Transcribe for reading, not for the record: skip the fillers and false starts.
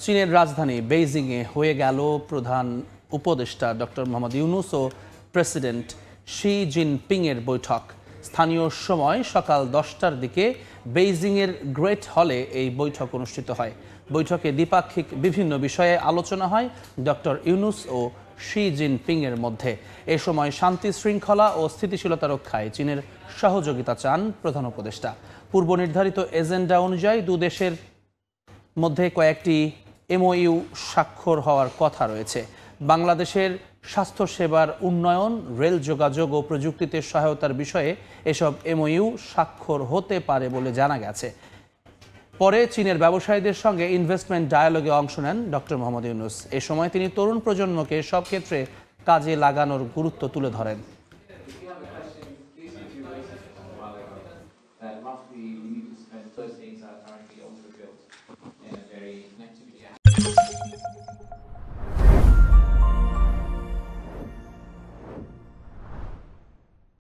চীনের রাজধানী বেইজিংয়ে হয়ে গেল প্রধান উপদেষ্টা ডক্টর মোহাম্মদ ইউনূস ও প্রেসিডেন্ট শি জিনপিংয়ের বৈঠক। স্থানীয় সময় সকাল 10টার দিকে বেইজিংয়ের গ্রেট হলে এই বৈঠক অনুষ্ঠিত হয়। বৈঠকে দ্বিপাক্ষিক বিভিন্ন বিষয়ে আলোচনা হয় ডক্টর ইউনূস ও শি জিনপিংয়ের মধ্যে। এ সময় শান্তি শৃঙ্খলা ও স্থিতিশীলতা রক্ষায় চীনের সহযোগিতা চান প্রধান উপদেষ্টা। পূর্ব নির্ধারিত এজেন্ডা অনুযায়ী দুদেশের মধ্যে কয়েকটি এমওইউ স্বাক্ষর হওয়ার কথা রয়েছে। বাংলাদেশের স্বাস্থ্যসেবার উন্নয়ন, রেল যোগাযোগ ও প্রযুক্তিতে সহায়তার বিষয়ে এসব এমওইউ স্বাক্ষর হতে পারে বলে জানা গেছে। পরে চীনের ব্যবসায়ীদের সঙ্গে ইনভেস্টমেন্ট ডায়ালগে অংশ নেন ডক্টর মোহাম্মদ ইউনূস। এ সময় তিনি তরুণ প্রজন্মকে সব ক্ষেত্রে কাজে লাগানোর গুরুত্ব তুলে ধরেন। Roughly, we need to spend those things are currently also built in a very connected